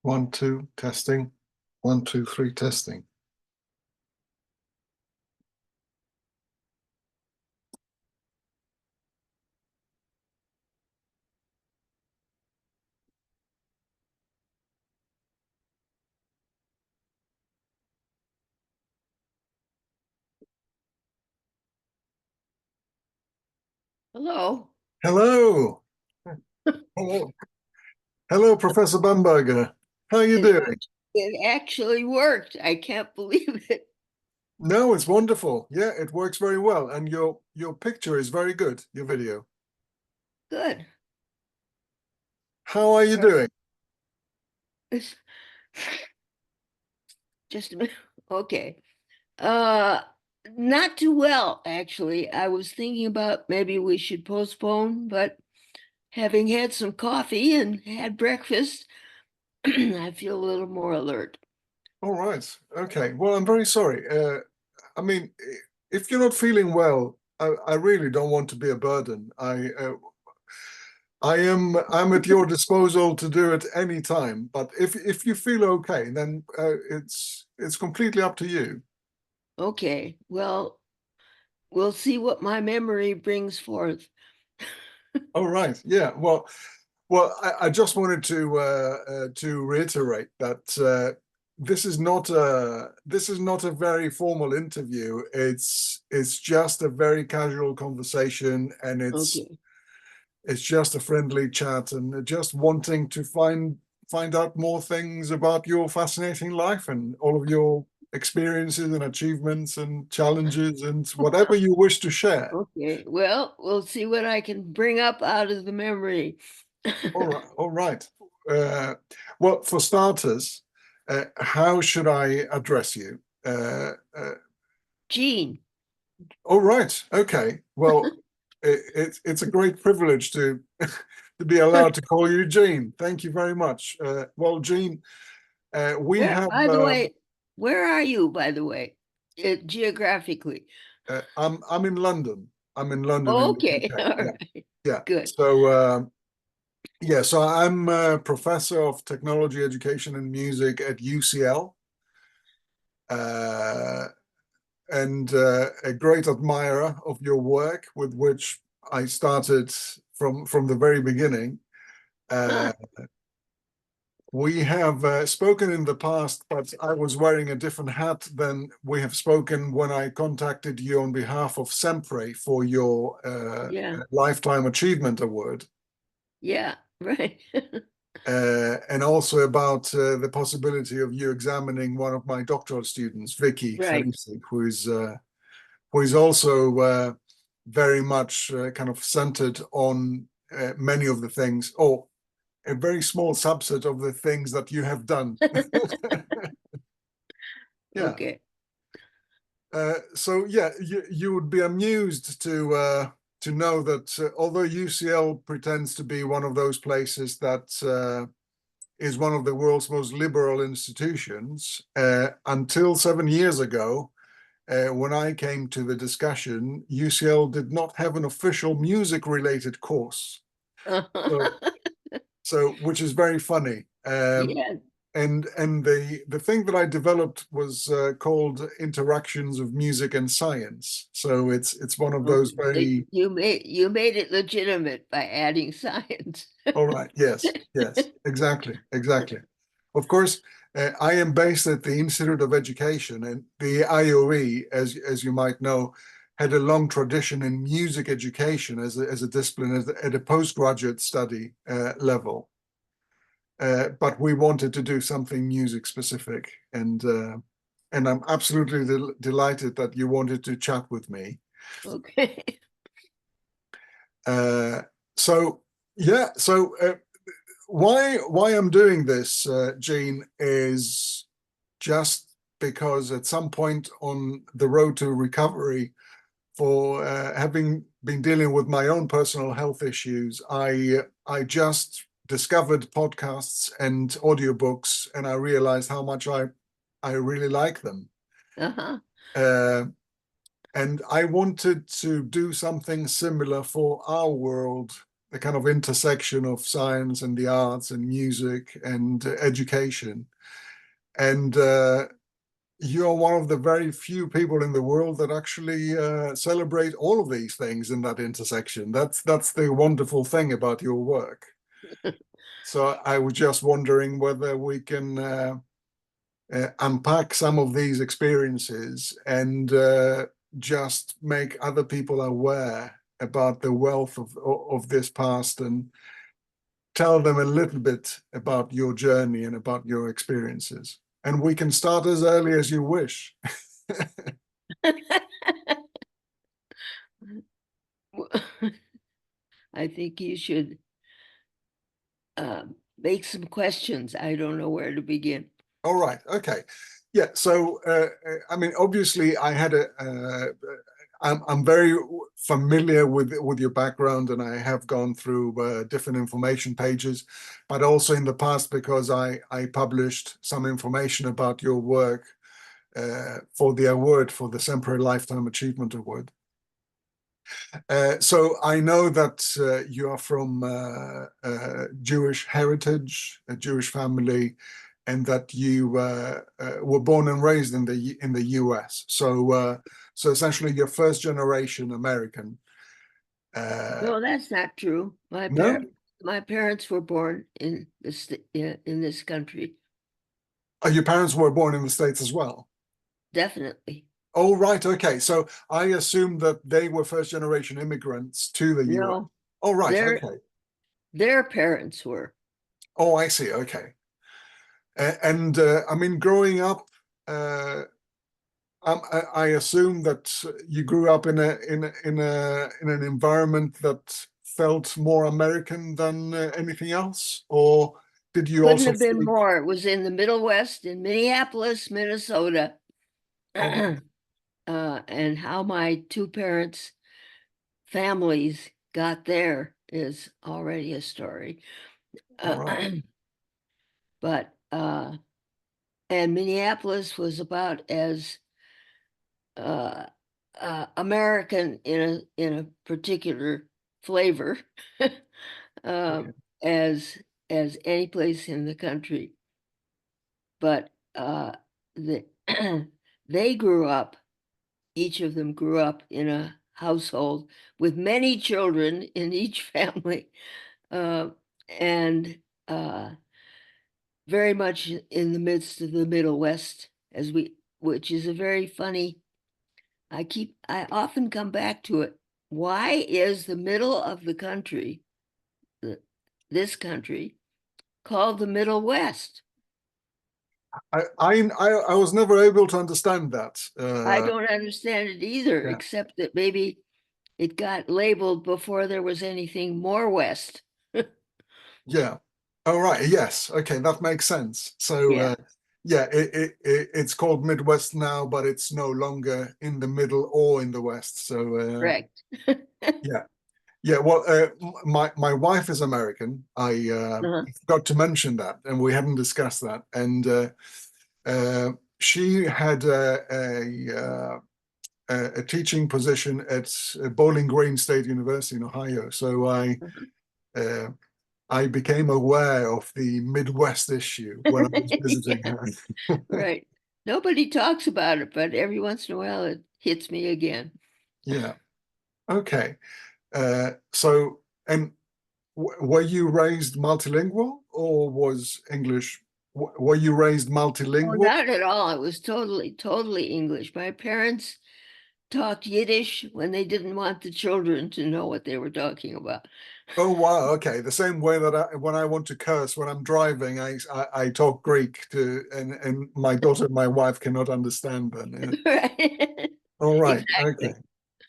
1, 2, testing. 1, 2, 3, testing. Hello. Hello. Hello. Hello, Professor Bamberger. How are you It, doing? it actually worked. I can't believe it. No, it's wonderful. Yeah, it works very well. And your picture is very good, your video. Good. How are you doing? It's- Just a minute. Okay. Uh, Not too well, actually. I was thinking about maybe we should postpone, but having had some coffee and had breakfast, I feel a little more alert. All right. Okay. Well, I'm very sorry. I mean, if you're not feeling well, I really don't want to be a burden. I'm at your disposal to do it any time. But if you feel okay, then it's completely up to you. Okay. Well, we'll see what my memory brings forth. All right. Yeah. Well, I just wanted to reiterate that this is not a very formal interview. It's just a very casual conversation, and Okay. it's just a friendly chat, and just wanting to find out more things about your fascinating life and all of your experiences and achievements and challenges and whatever you wish to share. Okay. Well, we'll see what I can bring up out of the memory. All right, all right. Uh, well, for starters, how should I address you? Jeanne. All right, okay. Well, it's a great privilege to to be allowed to call you Jeanne. Thank you very much. Well, Jeanne, we Where, have. by the way, where are you, by the way, geographically? I'm in London. I'm in London in the Okay, UK. all Yeah, right, yeah. good. So I'm a professor of technology education and music at UCL. Uh, and a great admirer of your work, with which I started from the very beginning. Huh. Uh, we have spoken in the past, but I was wearing a different hat than we have spoken when I contacted you on behalf of SEMPRE for your Yeah, Lifetime Achievement Award. yeah, right. And also about the possibility of you examining one of my doctoral students, Vicky Right. Felici, who is also very much kind of centered on many of the things, or a very small subset of the things that you have done. Yeah. Okay. So yeah, you would be amused to know that although UCL pretends to be one of those places that is one of the world's most liberal institutions, until 7 years ago, when I came to the discussion, UCL did not have an official music-related course, so which is very funny. Yeah. And the thing that I developed was called Interactions of Music and Science. So it's one of those Okay. So very. you made it legitimate by adding science. All right. Yes. Yes. Exactly. Exactly. Of course, I am based at the Institute of Education, and the IOE, as you might know, had a long tradition in music education as a discipline at a postgraduate study level. But we wanted to do something music specific, and I'm absolutely delighted that you wanted to chat with me. Okay. Uh, so yeah, so why I'm doing this, Jeanne, is just because at some point on the road to recovery, for having been dealing with my own personal health issues, I just discovered podcasts and audiobooks, and I realized how much I really like them. Uh-huh. Uh, and I wanted to do something similar for our world, the kind of intersection of science and the arts and music and education. And you're one of the very few people in the world that actually celebrate all of these things in that intersection. That's the wonderful thing about your work. So I was just wondering whether we can unpack some of these experiences and just make other people aware about the wealth of this past and tell them a little bit about your journey and about your experiences. And we can start as early as you wish. I think you should make some questions. I don't know where to begin. All right. Okay. Yeah. So, I mean, obviously, I'm very familiar with your background, and I have gone through different information pages, but also in the past because I published some information about your work for the award, for the Semper Lifetime Achievement Award. So I know that you are from Jewish heritage, a Jewish family, and that you were born and raised in the U.S. So so essentially, you're first generation American. No, that's not true. No, My parents were born in this country. your parents were born in the States as well. Definitely. Oh, right. Okay. So I assume that they were first generation immigrants to the U.S. No, Oh, right. their Okay. their parents were. Oh, I see. Okay. And I mean, growing up, uh, I assume that you grew up in an environment that felt more American than anything else, or did you Couldn't also have been speak? more. It was in the Middle West, in Minneapolis, Minnesota. All right. And how my two parents' families got there is already a story. All right. But and Minneapolis was about as uh, American in a particular flavor Okay. um, as any place in the country. But the they grew up. Each of them grew up in a household with many children in each family, uh, and very much in the midst of the Middle West, which is a very funny. I often come back to it. Why is the middle of the country, the, this country, called the Middle West? I was never able to understand that. I don't understand it either, Yeah. except that maybe it got labeled before there was anything more West. Yeah. All right. Yes. Okay. That makes sense. So, Yeah, yeah, it's called Midwest now, but it's no longer in the middle or in the West. So, correct. yeah. Yeah. Well, my wife is American. I Uh-huh. forgot to mention that, and we hadn't discussed that. And she had a teaching position at Bowling Green State University in Ohio. So uh, I became aware of the Midwest issue when I was visiting her. Right. Nobody talks about it, but every once in a while it hits me again. Yeah. Okay. So, and were you raised multilingual or was English? Were you raised Oh, multilingual? not at all. It was totally English. My parents talked Yiddish when they didn't want the children to know what they were talking about. Oh wow. Okay. The same way that when I want to curse when I'm driving, I talk Greek to, and my daughter and my wife cannot understand them. Yeah. Right. All right. Okay.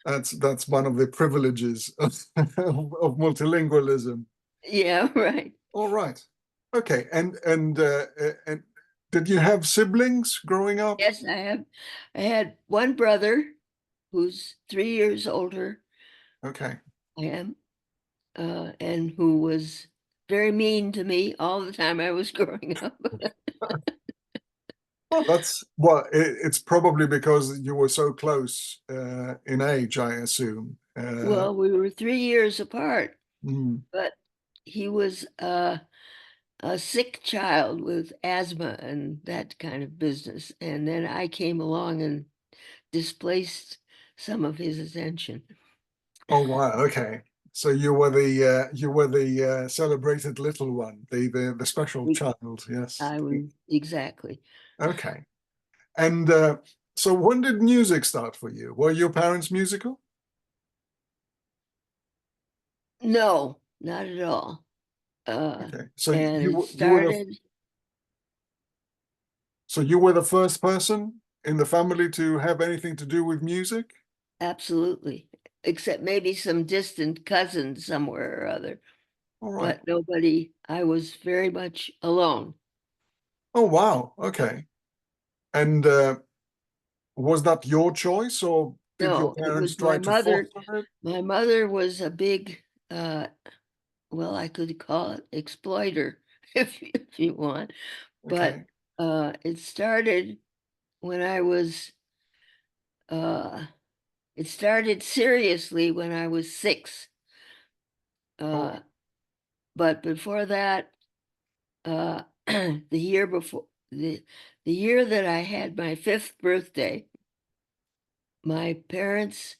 Exactly. That's one of the privileges of multilingualism. Yeah, right. All right. Okay. And did you have siblings growing up? Yes, I had one brother who's 3 years older Okay. I am, and who was very mean to me all the time I was growing up. Well, it's probably because you were so close in age, I assume. Well, we were 3 years apart. Mm. but he was a sick child with asthma and that kind of business. And then I came along and displaced some of his attention. Oh wow, okay. So you were the celebrated little one, the special We- child, yes. I was exactly. Okay. And so when did music start for you? Were your parents musical? No, not at all. Okay. So And it you were started the first person in the family to have anything to do with music? absolutely, except maybe some distant cousin somewhere or other, All right. but nobody, I was very much alone. Oh wow. Okay. And was that your choice, or did your No, it parents was try to foster it? my mother was a big, well, I could call it exploiter if you want, but Okay. it started when I was, uh, it started seriously when I was 6. All Uh, right. but before that, the year before the year that I had my 5th birthday, my parents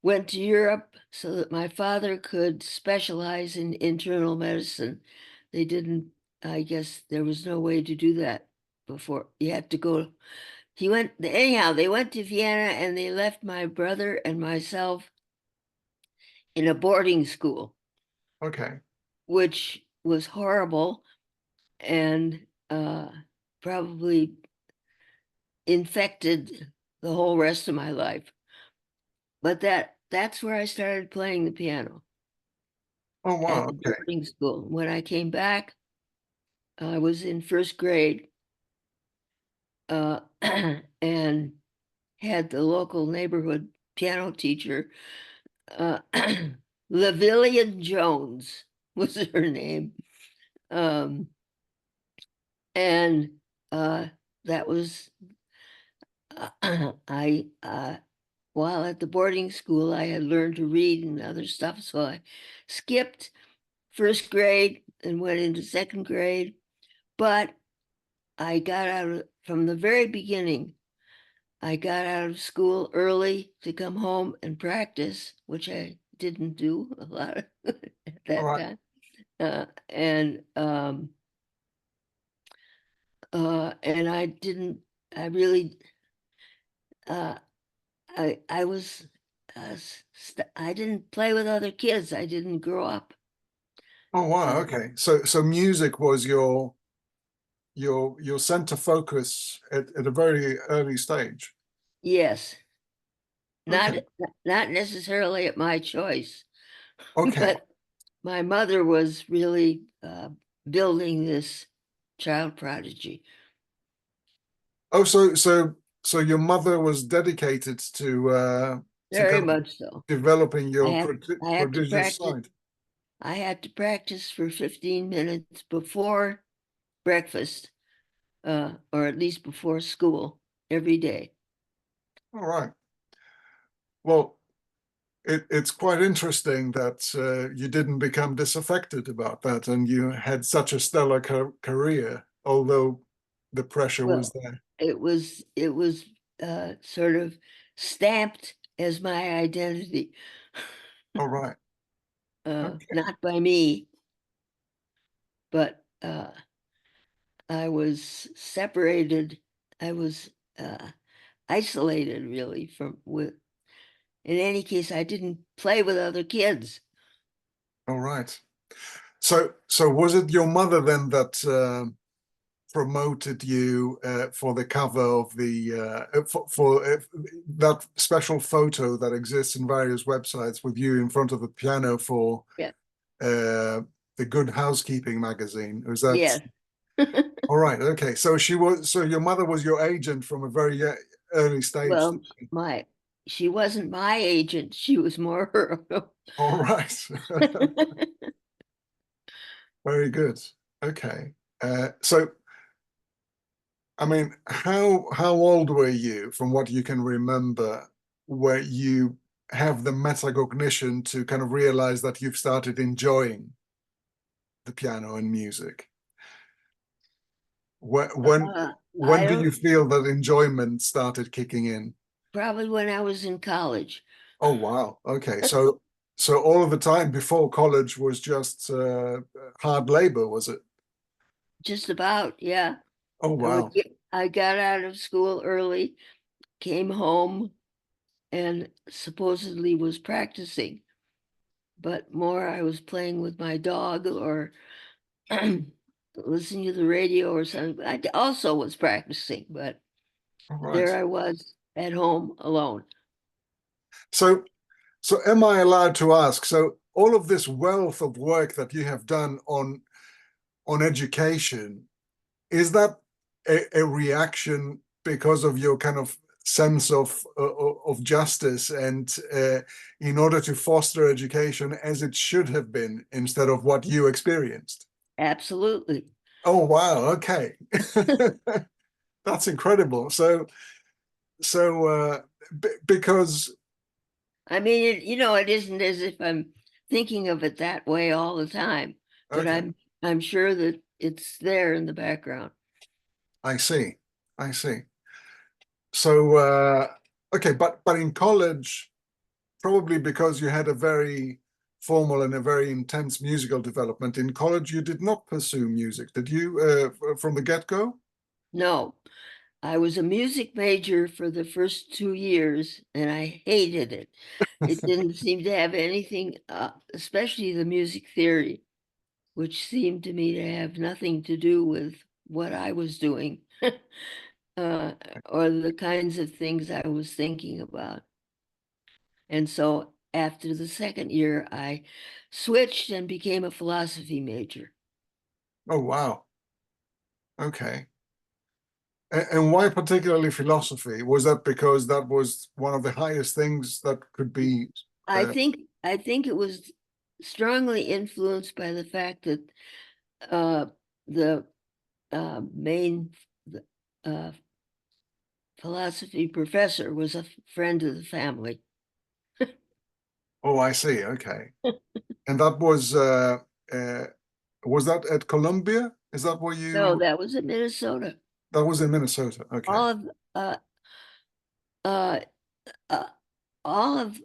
went to Europe so that my father could specialize in internal medicine. They didn't, I guess there was no way to do that before. You had to go. Anyhow, they went to Vienna and they left my brother and myself in a boarding school, Okay. which was horrible and probably infected the whole rest of my life. But that's where I started playing the piano, Oh at wow. the Okay. boarding school. When I came back, I was in 1st grade, uh, and had the local neighborhood piano teacher, uh, Lavillian Jones was her name. Um, and uh, that was, while at the boarding school, I had learned to read and other stuff. So I skipped 1st grade and went into 2nd grade. But I got from the very beginning, I got out of school early to come home and practice, which I didn't do a lot at All that right. time. And and I didn't, I really, uh, I was, I didn't play with other kids. I didn't grow up. Oh wow. Uh, Okay. So music was your center focus at a very early stage. yes, not Okay. not necessarily at my choice, Okay. but my mother was really building this child prodigy. Oh, so your mother was dedicated to Very kind of much so. developing your I had to prodigious practice. side. I had to practice for 15 minutes before breakfast, or at least before school every day. All right. Well, it's quite interesting that you didn't become disaffected about that, and you had such a stellar career, although the pressure was Well, there. it was sort of stamped as my identity, All right. not by me, but I was separated. I was isolated really from with. In any case, I didn't play with other kids. All right. So was it your mother then that promoted you for the cover of the for that special photo that exists in various websites with you in front of the piano for Yeah. uh, the Good Housekeeping magazine? Was that Yes. all right? Okay, so your mother was your agent from a very early stage. Well, my she wasn't my agent. She was more her. All right, very good. Okay, so I mean, how old were you, from what you can remember, where you have the metacognition to kind of realize that you've started enjoying the piano and music? When when I when do you don't, feel that enjoyment started kicking in? probably when I was in college. Oh wow. Okay. So all of the time before college was just hard labor, was it? Just about, yeah. Oh wow. I got out of school early, came home, and supposedly was practicing, but more I was playing with my dog or listening to the radio or something. I also was practicing, but All right. there I was at home alone. So so am I allowed to ask, so all of this wealth of work that you have done on education, is that a reaction because of your kind of sense of justice and in order to foster education as it should have been instead of what you experienced? Absolutely. Oh wow, okay. That's incredible. So because I mean, it isn't as if I'm thinking of it that way all the time, but okay, I'm sure that it's there in the background. I see. I see. So okay, but in college, probably because you had a very formal and a very intense musical development in college, you did not pursue music, did you, from the get-go? No, I was a music major for the first 2 years and I hated it. It didn't seem to have anything, especially the music theory, which seemed to me to have nothing to do with what I was doing, or the kinds of things I was thinking about. And so after the second year, I switched and became a philosophy major. Oh, wow. Okay. And why particularly philosophy? Was that because that was one of the highest things that could be? Uh, I think it was strongly influenced by the fact that uh, the main uh, philosophy professor was a friend of the family. oh, I see. Okay. And uh, was that at Columbia? Is that where No, you? that was in Minnesota. That was in Minnesota. Okay. All of uh, uh, uh, all of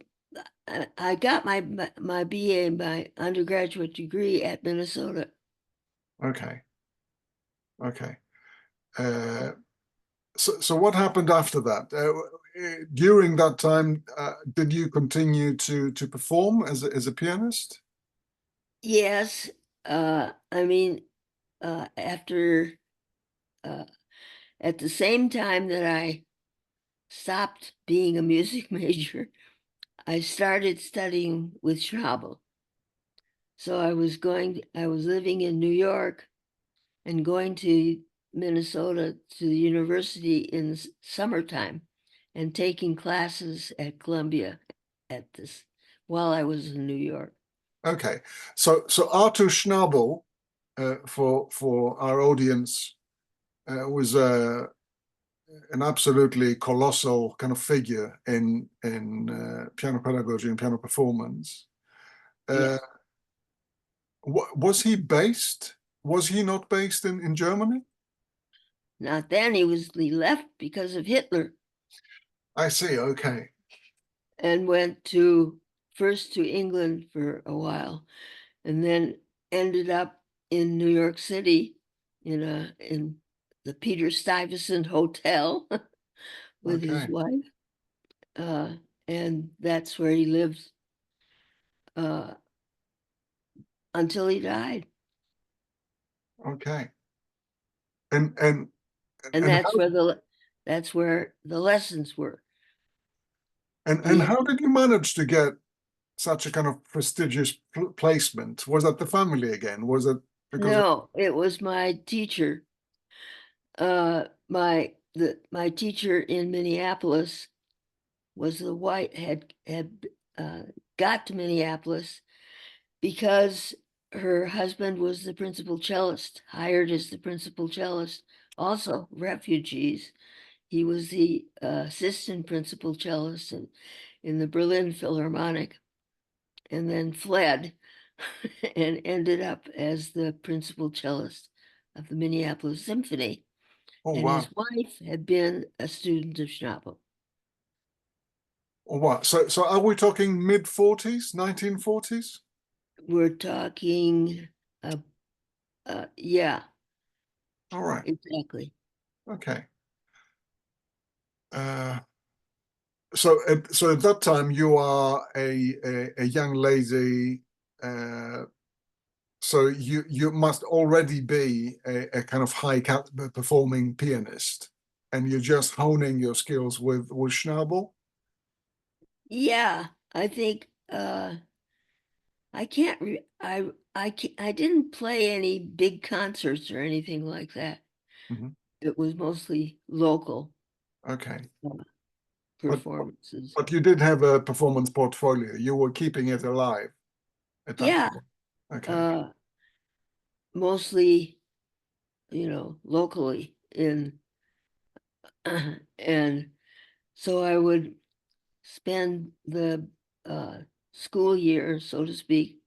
I got my BA, my undergraduate degree at Minnesota. Okay. Okay. Uh, so what happened after that? During that time, did you continue to perform as a pianist? Yes, I mean, after uh, at the same time that I stopped being a music major, I started studying with Schnabel. So I was living in New York and going to Minnesota to the university in the summertime and taking classes at Columbia at this while I was in New York. Okay, so Arthur Schnabel, for our audience, was an absolutely colossal kind of figure in piano pedagogy and piano performance. Uh, Yes. was he based? Was he not based in Germany? Not then, he left because of Hitler I see. Okay. and went to first to England for a while and then ended up in New York City in the Peter Stuyvesant Hotel with his Okay. wife. Uh, and that's where he lived uh, until he died. Okay. And and And and how that's where the lessons were. and He how did you manage to get such a kind of prestigious placement? Was that the family again? Was it because of? No, it was my teacher. My teacher in Minneapolis was the white had uh, got to Minneapolis because her husband was the principal cellist, hired as the principal cellist, also refugees. He was the assistant principal cellist, and in the Berlin Philharmonic and then fled and ended up as the principal cellist of the Minneapolis Symphony. Oh, And his wow. wife had been a student of Schnabel. Oh, wow. So are we talking mid-40s, 1940s? We're talking, yeah, All right. exactly. Okay. Uh, so at that time you are a young lady, so you must already be a kind of high performing pianist, and you're just honing your skills with Schnabel. Yeah, I think I can't I didn't play any big concerts or anything like that. Mhm. It was mostly local Okay, uh, but performances. but you did have a performance portfolio. You were keeping it alive at that Yeah, point. Okay, uh, mostly, locally in, and so I would spend the uh, school year, so to speak,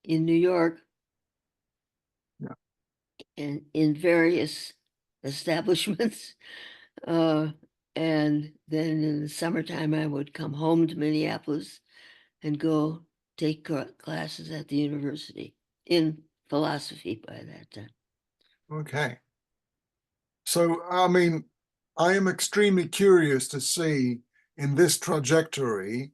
in New York yeah, and in various establishments. Uh, and then in the summertime, I would come home to Minneapolis and go take classes at the university in philosophy by that time. okay. So I mean, I am extremely curious to see in this trajectory,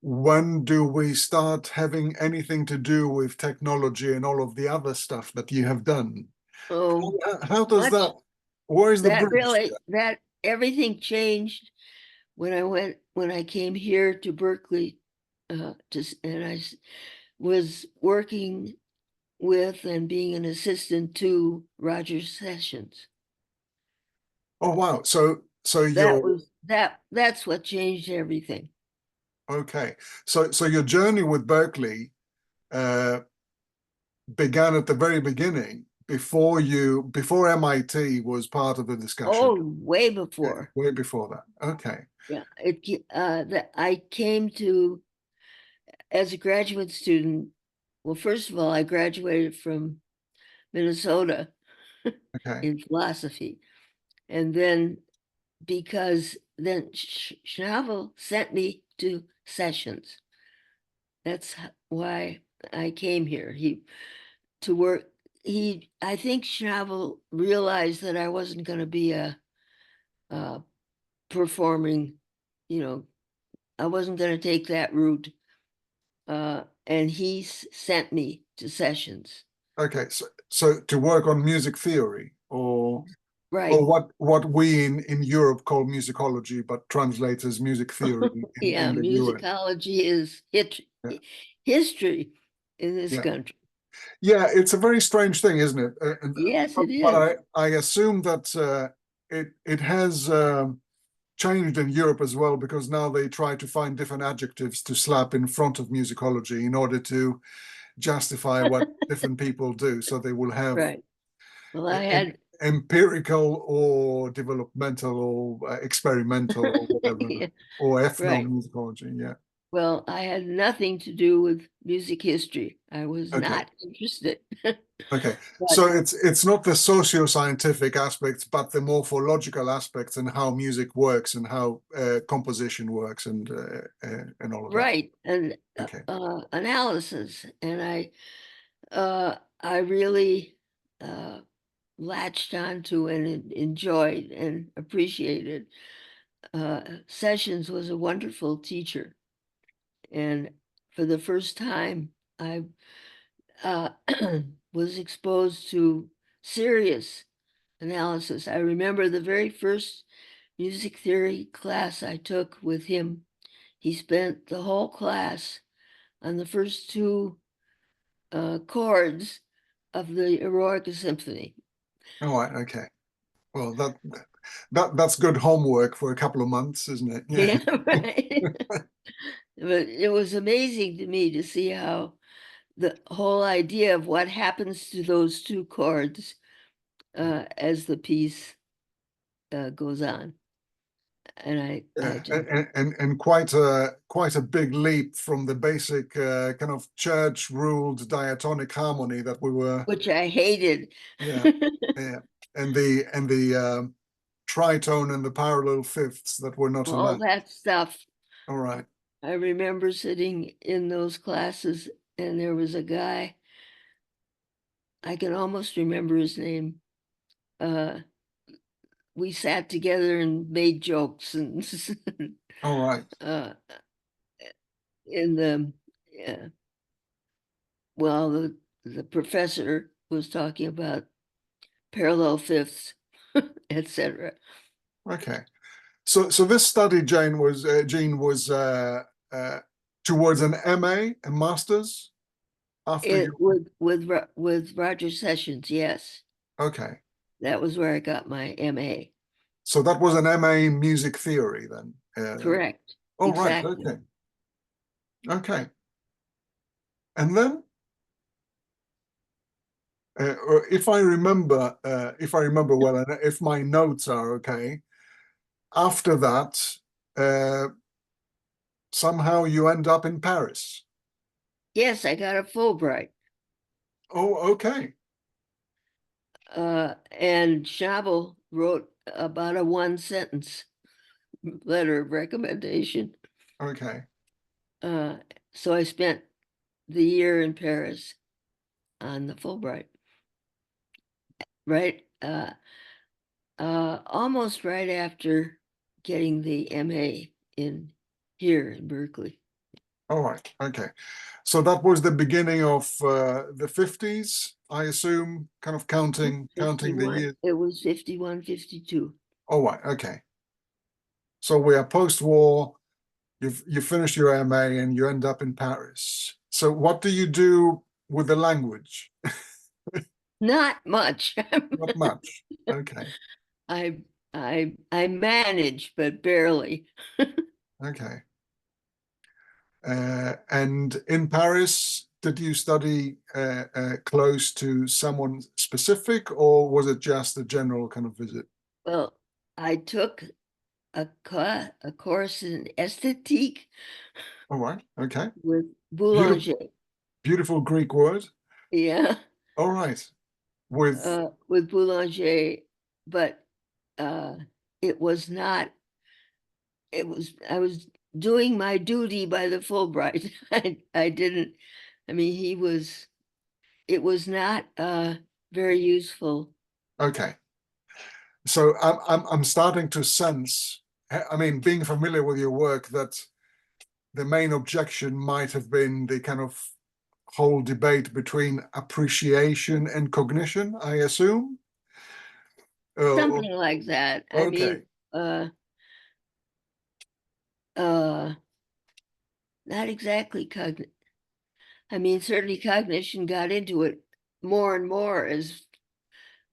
when do we start having anything to do with technology and all of the other stuff that you have done? Oh, How does much that, where is the that bridge? really, that everything changed when I came here to Berkeley, and was working with and being an assistant to Roger Sessions. Oh, wow. So That you're, was that's what changed everything. okay. So your journey with Berkeley uh, began at the very beginning before MIT was part of the discussion. Oh, way Yeah, before. way before that. Okay. Yeah, that I came to as a graduate student. Well, first of all, I graduated from Minnesota Okay. in philosophy, and then because then Schnabel sent me to Sessions. That's why I came here. He to work. I think Schnabel realized that I wasn't going to be a performing, you know, I wasn't going to take that route. And he sent me to Sessions. Okay. So to work on music theory or Right. what we in Europe call musicology, but translates as music theory Yeah, in the US. musicology is Yeah. history in this Yeah. country. Yeah, it's a very strange thing, isn't it? Yes, But, it but is. I assume that it has changed in Europe as well because now they try to find different adjectives to slap in front of musicology in order to justify what different people do. So they will have Right. Well, I em- had empirical or developmental or experimental or whatever, yeah, or right. ethnomusicology. Yeah. Well, I had nothing to do with music history. I was Okay. not interested. Okay, so But it's not the socio-scientific aspects, but the morphological aspects and how music works and how composition works and all of that. right, and Okay, analysis, and I really latched onto and enjoyed and appreciated. Sessions was a wonderful teacher, and for the first time, I uh, was exposed to serious analysis. I remember the very first music theory class I took with him. He spent the whole class on the first two chords of the Eroica Symphony. all right, okay. Well, that's good homework for a couple of months, isn't it? Yeah. Yeah, right. But it was amazing to me to see how the whole idea of what happens to those two chords as the piece goes on. and I just, And quite a big leap from the basic kind of church ruled diatonic harmony that we were. which I hated. Yeah, yeah, and the tritone and the parallel fifths that were not All allowed. that stuff. All right. I remember sitting in those classes, and there was a guy, I can almost remember his name. We sat together and made jokes and All right. uh, in the well, the professor was talking about parallel fifths, etc. Okay. So this study, Jeanne, was uh, towards an MA, a master's after It you. with Roger Sessions, yes, Okay. that was where I got my MA. So that was an MA in music theory then. Correct, Oh, right. exactly. Okay. Okay. And then, if I remember well, and if my notes are okay, after that, uh, somehow you end up in Paris. Yes, I got a Fulbright. Oh, okay. And Schnabel wrote about a one sentence letter of recommendation. Okay. Uh, so I spent the year in Paris on the Fulbright, right? Almost right after getting the MA in here in Berkeley. All right. Okay. So that was the beginning of the 50s, I assume, kind of counting the 51, years. it was 51, 52. Oh, right. Okay. So we are post-war. You finish your MA and you end up in Paris. So what do you do with the language? Not much. Not much. Okay. I I manage, but barely. Okay. And in Paris, did you study close to someone specific, or was it just a general kind of visit? Well, I took a course in esthétique All right. Okay. with Beautiful, Boulanger. beautiful Greek word. Yeah, All right. With with Boulanger, but uh, it was not. It was I was doing my duty by the Fulbright. I didn't. I mean, he was. It was not very useful. okay. So I'm starting to sense. I mean, being familiar with your work, that the main objection might have been the kind of whole debate between appreciation and cognition, I assume. Something like that. I Okay. mean, uh, not exactly cogn. I mean, certainly cognition got into it more and more as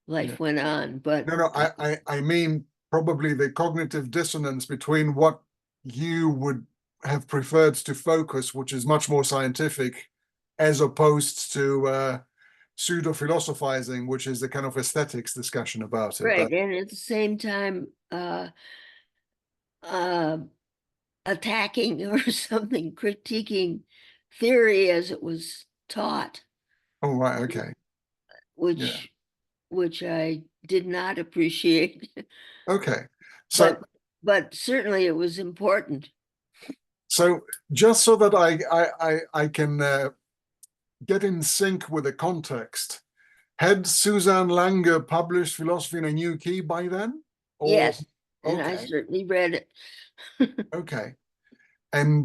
Yeah. life went on, but No, I mean probably the cognitive dissonance between what you would have preferred to focus, which is much more scientific, as opposed to pseudo philosophizing, which is the kind of aesthetics discussion about it. right. And at the same time, uh, attacking or something, critiquing theory as it was taught, Oh, right, okay, yeah, which which I did not appreciate, okay. So, but but certainly it was important. so just so that I can get in sync with the context, had Suzanne Langer published Philosophy in a New Key by then? Or Yes, and I okay, certainly read it. okay, and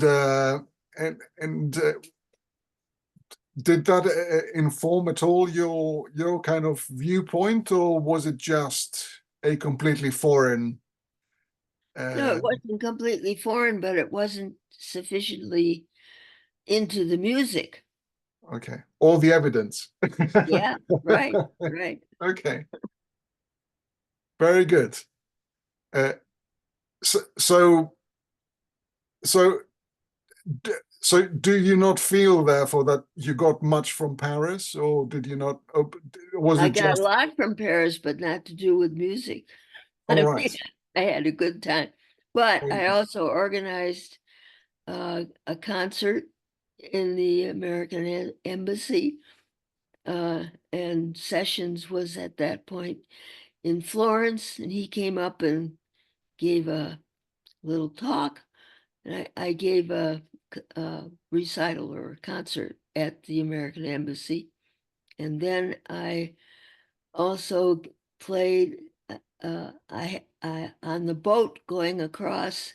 did that inform at all your kind of viewpoint, or was it just a completely foreign? No, Uh, it wasn't completely foreign, but it wasn't sufficiently into the music. okay, all the evidence. Yeah, right, right. Okay, very good. Uh, so so so so do you not feel therefore that you got much from Paris, or did you not? Was I it got a just lot from Paris, but not to do with music. all I right? mean, I had a good time. But I also organized a concert in the American Embassy, and Sessions was at that point in Florence, and he came up and gave a little talk, and I gave a recital or a concert at the American Embassy, and then I also played I on the boat going across.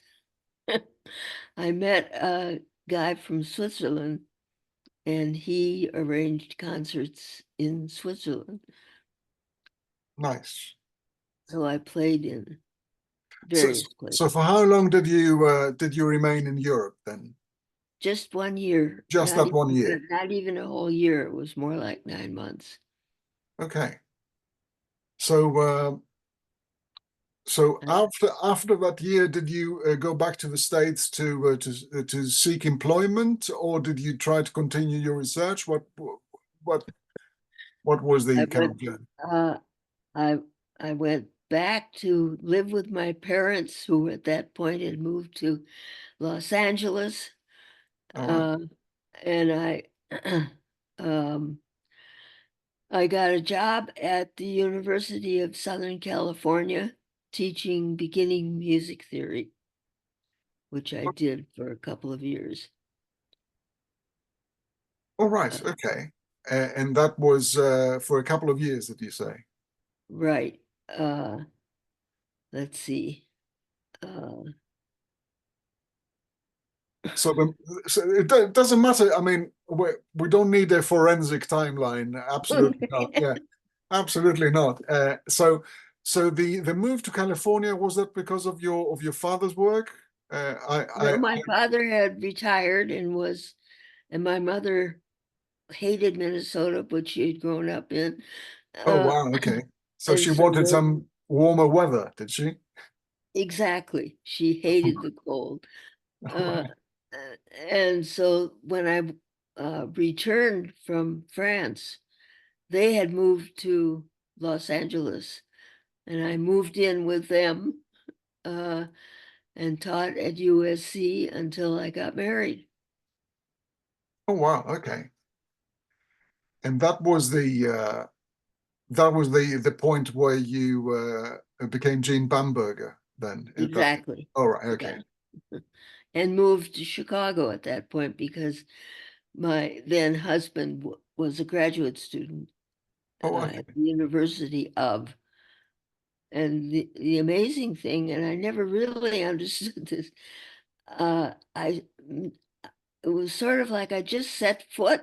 I met a guy from Switzerland, and he arranged concerts in Switzerland. Nice. So I played in So, various so places. for how long did you remain in Europe then? Just 1 year, Just that one year. not even a whole year. It was more like 9 months. Okay. So so Uh, after that year, did you go back to the States to seek employment, or did you try to continue your research? What what was I the kind went of journey? uh, I I went back to live with my parents, who at that point had moved to Los Angeles. All right. Uh, and um, I got a job at the University of Southern California teaching beginning music theory, which I did for a couple of years. All right. Uh, Okay. And that was for a couple of years, did you say? right. Uh, let's see. Uh, So, so it doesn't matter. I mean, we don't need a forensic timeline. Absolutely not. Yeah, absolutely not. So the move to California, was that because of your father's work? no, I my father had retired and my mother hated Minnesota, but she had grown up in. oh Uh, wow, okay. So and she so wanted some warmer weather, did she? exactly, she hated the cold. All Uh, right. and so when I returned from France, they had moved to Los Angeles, and I moved in with them uh, and taught at USC until I got married. Oh wow, okay. And that was the point where you became Jeanne Bamberger then. Exactly. All right, okay. Yeah. And moved to Chicago at that point because my then husband was a graduate student Oh, at okay. the University of. And the amazing thing, and I never really understood this, I it was sort of like I just set foot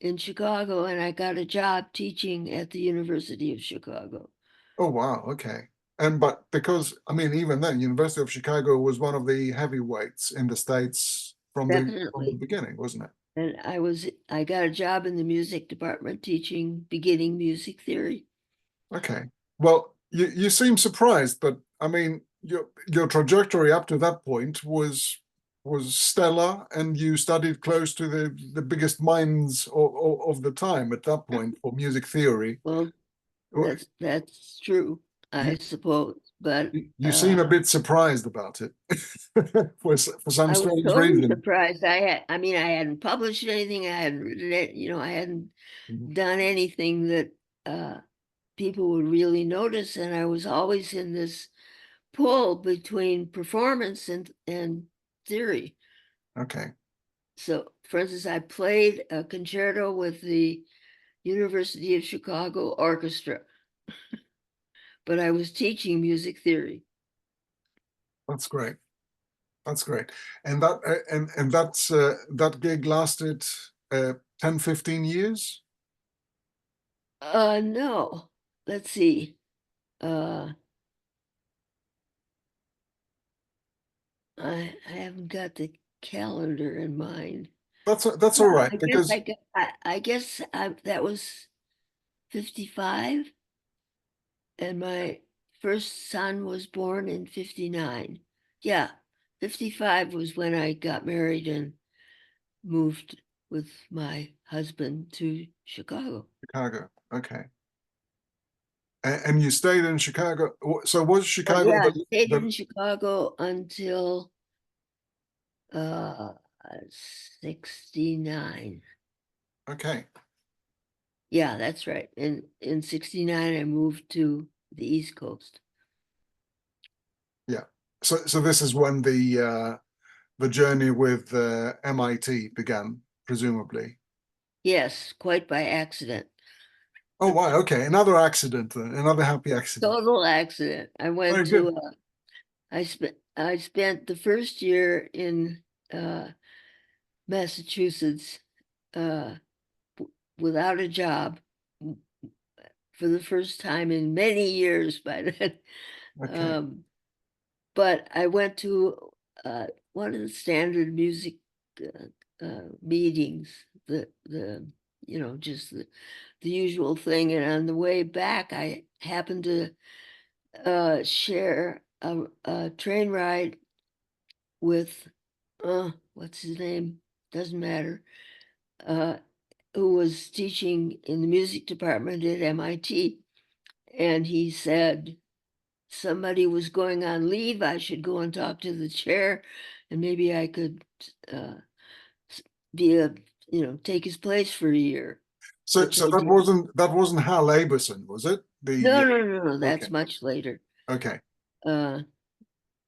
in Chicago and I got a job teaching at the University of Chicago. Oh, wow. Okay. And but because I mean, even then, University of Chicago was one of the heavyweights in the States from the Definitely. beginning, wasn't it? And I got a job in the music department teaching beginning music theory. Okay. Well, you seem surprised, but I mean, your trajectory up to that point was stellar, and you studied close to the biggest minds of the time at that point for music theory. Well, Well, that's true, I You suppose. But you seem a bit surprised about it for some I was strange totally reason. surprised. I mean, I hadn't published anything. I hadn't written it, I hadn't Mhm. done anything that uh, people would really notice. And I was always in this pull between performance and theory. Okay. So, for instance, I played a concerto with the University of Chicago Orchestra, but I was teaching music theory. That's great. That's great. And that gig lasted 10, 15 years. No, let's see. Uh, I haven't got the calendar in mind. That's all Well, right because I guess that was 55, and my first son was born in 59. Yeah, 55 was when I got married and moved with my husband to Chicago. Chicago. Okay. And you stayed in Chicago. So was Chicago Yeah, I stayed the in Chicago until 69. okay? Yeah, that's right. In 69, I moved to the East Coast. Yeah. So this is when the journey with MIT began, presumably. Yes, quite by accident. Oh, wow. Okay. Another accident, another happy accident. Total accident. I went Very to good. I spent the first year in uh Massachusetts uh without a job for the first time in many years by then. Okay. Um, but I went to one of the standard music meetings, the just the usual thing. And on the way back, I happened to share a train ride with what's his name? Doesn't matter. Uh, who was teaching in the music department at MIT. And he said somebody was going on leave. I should go and talk to the chair, and maybe I could uh, be take his place for a year, which So I did. that wasn't Hal Aberson, was it? No, The no, no, no, okay. that's much later. Okay. Uh,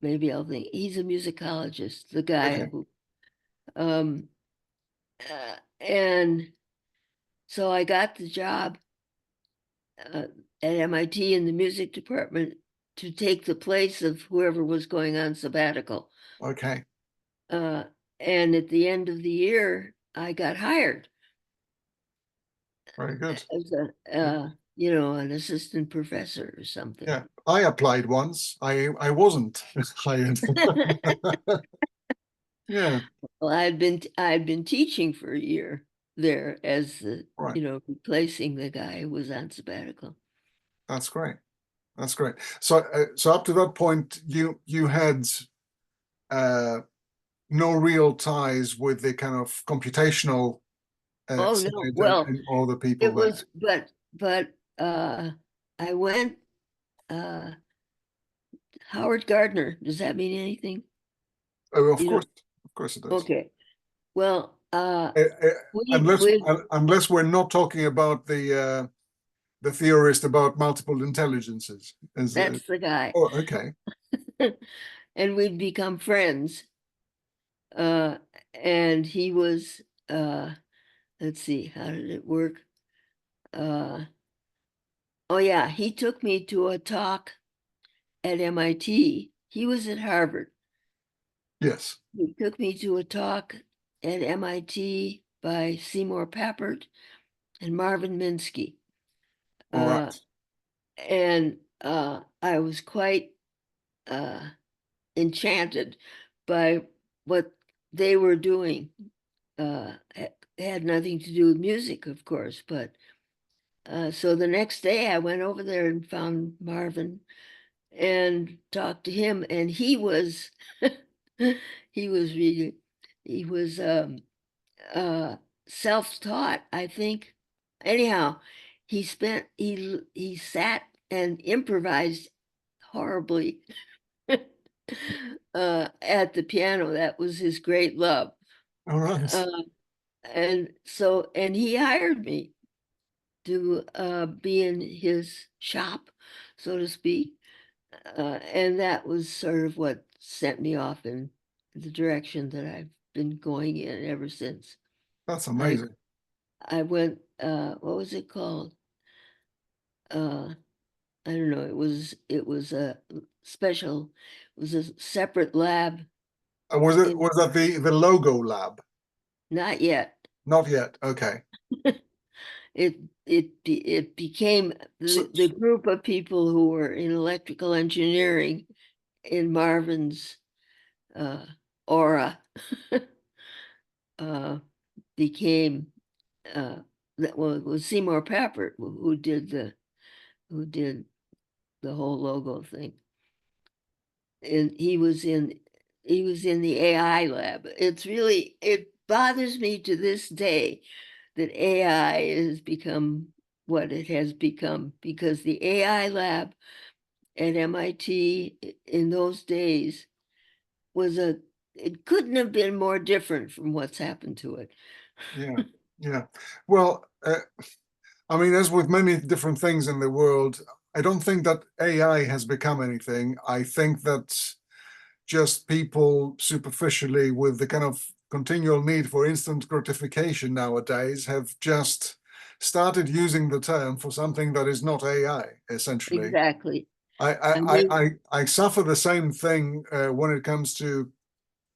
Maybe I'll think he's a musicologist, the guy Okay. who, um, and so I got the job uh, at MIT in the music department to take the place of whoever was going on sabbatical. Okay. Uh, and at the end of the year, I got hired Very good. as Yeah. an assistant professor or something. Yeah. I applied once. I wasn't hired. Yeah. Well, I had been teaching for a year there as Right. replacing the guy who was on sabbatical. That's great. That's great. So up to that point, you had uh, no real ties with the kind of computational Oh side no, well, and all the it people there. was, but I went uh Howard Gardner. Does that mean anything? Oh, You know, of course it does. okay. Well, Uh, uh, unless we unless we're not talking about the theorist about multiple intelligences. that's the guy. Oh, okay. And we'd become friends. Uh, and he was, let's see, how did it work? Uh, oh yeah, he took me to a talk at MIT. He was at Harvard. Yes. He took me to a talk at MIT by Seymour Papert and Marvin Minsky. All Uh, right. and I was quite enchanted by what they were doing. Had nothing to do with music, of course, but so the next day I went over there and found Marvin and talked to him, and he was he was really he was uh self-taught, I think. Anyhow, he sat and improvised horribly at the piano. That was his great love. All right. Uh, and he hired me to be in his shop, so to speak. And that was sort of what sent me off in the direction that I've been going in ever since. That's I amazing. I went, what was it called? I don't know, it was a special, it was a separate lab in, Was that the logo lab? not yet. Not yet. Okay. It became So, the group of people who were in electrical engineering in Marvin's uh, aura uh, became well, it was Seymour Papert who did the whole logo thing, and he was in the AI lab. It bothers me to this day that AI has become what it has become, because the AI lab at MIT in those days was it couldn't have been more different from what's happened to it. Yeah, yeah. Well, I mean, as with many different things in the world, I don't think that AI has become anything. I think that just people superficially, with the kind of continual need for instant gratification nowadays, have just started using the term for something that is not AI, essentially. Exactly. I I I mean, I suffer the same thing when it comes to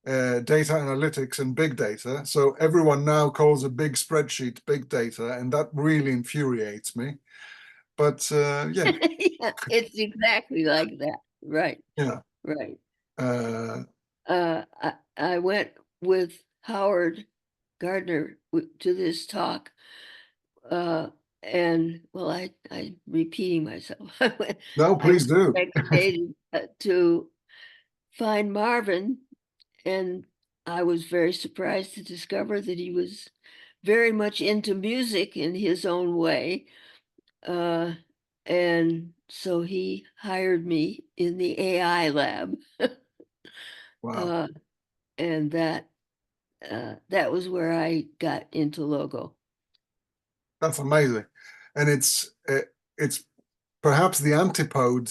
data analytics and big data. So everyone now calls a big spreadsheet big data, and that really infuriates me. But yeah, yeah, it's exactly like that. Right, yeah, right. uh, I went with Howard Gardner to this talk. Uh, and well, I'm repeating myself. no, I please went the do. next day to find Marvin, and I was very surprised to discover that he was very much into music in his own way. Uh, and so he hired me in the AI lab. Wow, Uh, and that was where I got into logo. that's amazing, and it's perhaps the antipode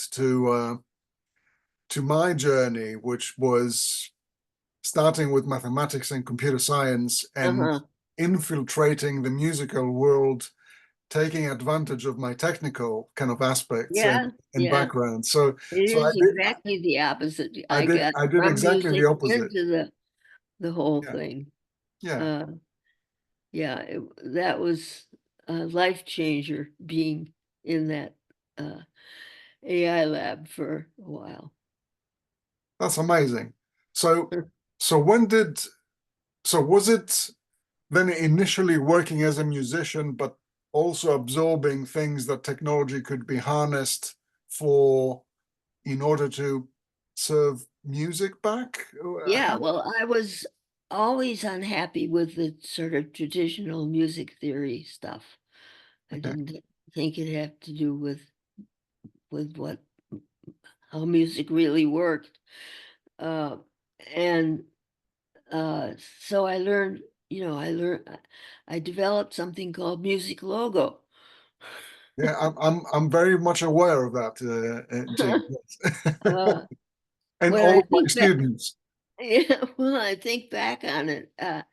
to my journey, which was starting with mathematics and computer science and Uh-huh. infiltrating the musical world, taking advantage of my technical kind of aspects Yeah, and yeah. background. So It so is exactly the opposite. I I did got I did from exactly the music opposite. into the whole Yeah, thing. yeah, Uh, yeah, that was a life changer being in that uh, AI lab for a while. that's amazing. So so when did so was it then initially working as a musician, but also absorbing things that technology could be harnessed for in order to serve music back? Yeah, well, I was always unhappy with the sort of traditional music theory stuff. I Okay. didn't think it had to do with what how music really worked. Uh, and uh, so I learned, I developed something called music logo. Yeah, I'm very much aware of that, Jeanne. Yes. Uh, And when all I of my think back, students. yeah, when I think back on it, I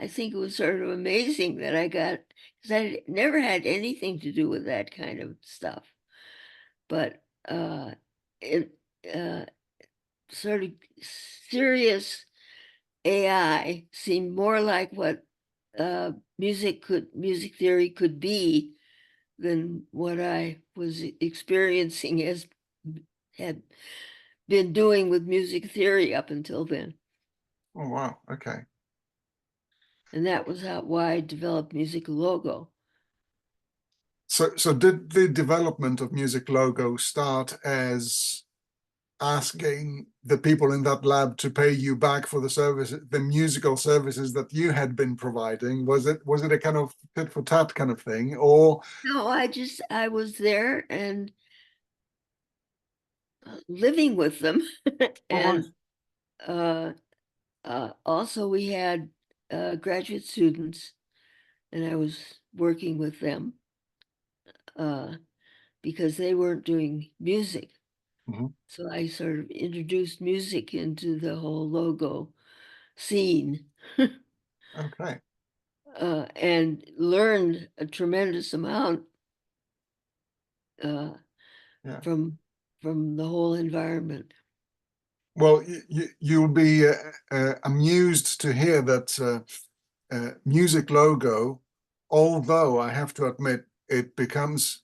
think it was sort of amazing that because I never had anything to do with that kind of stuff. But it uh, sort of serious AI seemed more like what music theory could be than what I was experiencing as had been doing with music theory up until then. Oh wow, okay. And that was why I developed music logo. So did the development of music logo start as asking the people in that lab to pay you back for the service, the musical services that you had been providing? Was it a kind of tit for tat kind of thing, or No, I was there and living with them. all right? And uh, also we had graduate students, and I was working with them uh, because they weren't doing music. Mhm. So I sort of introduced music into the whole logo scene Okay, and learned a tremendous amount uh, yeah. from the whole environment. Well, you'll be amused to hear that music logo, although I have to admit it becomes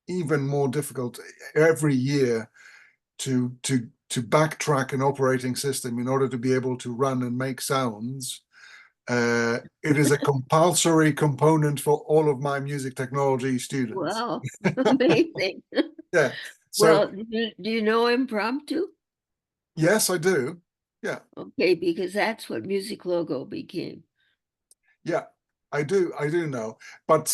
even more difficult every year to backtrack an operating system in order to be able to run and make sounds. It is a compulsory component for all of my music technology students. Wow, amazing. Yeah. So Well, do you know impromptu? yes, I do. Yeah. Okay, because that's what music logo became. Yeah. I do know, but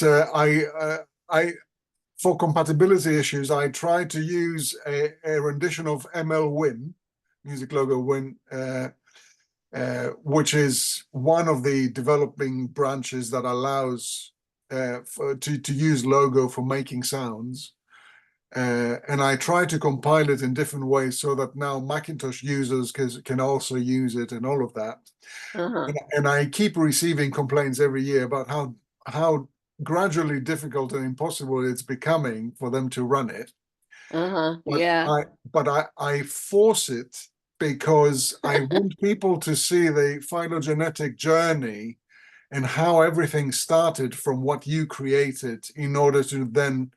for compatibility issues, I tried to use a rendition of ML Win, Music Logo Win, which is one of the developing branches that allows to use Logo for making sounds. And I try to compile it in different ways so that now Macintosh users can also use it and all of that. Uh-huh. And I keep receiving complaints every year about how gradually difficult and impossible it's becoming for them to run it. Uh-huh. But Yeah. I force it because I want people to see the phylogenetic journey and how everything started from what you created in order to then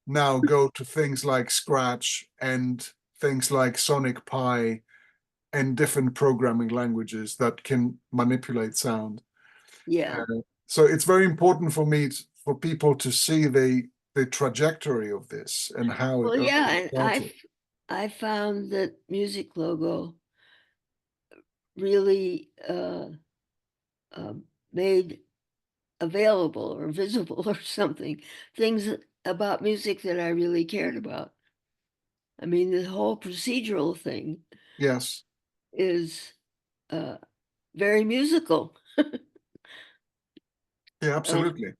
now go to things like Scratch and things like Sonic Pi and different programming languages that can manipulate sound. Yeah. So it's very important for me for people to see the trajectory of this and how it Well, yeah, and started. I found that Music Logo really made available or visible or something things about music that I really cared about. I mean, the whole procedural thing Yes, is uh, very musical. yeah, Uh, absolutely.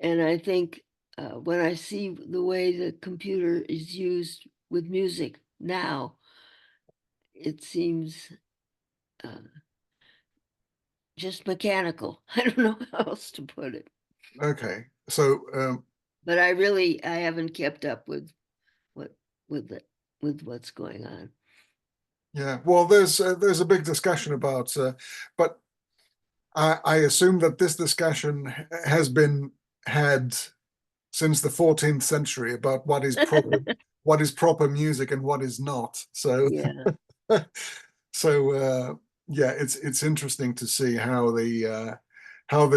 and I think when I see the way the computer is used with music now, it seems uh, just mechanical. I don't know how else to put it. Okay, so But I haven't kept up with what with it with what's going on. yeah, well, there's a big discussion about, but I assume that this discussion has been had since the 14th century about what is proper music and what is not. So Yeah. so yeah, it's interesting to see how the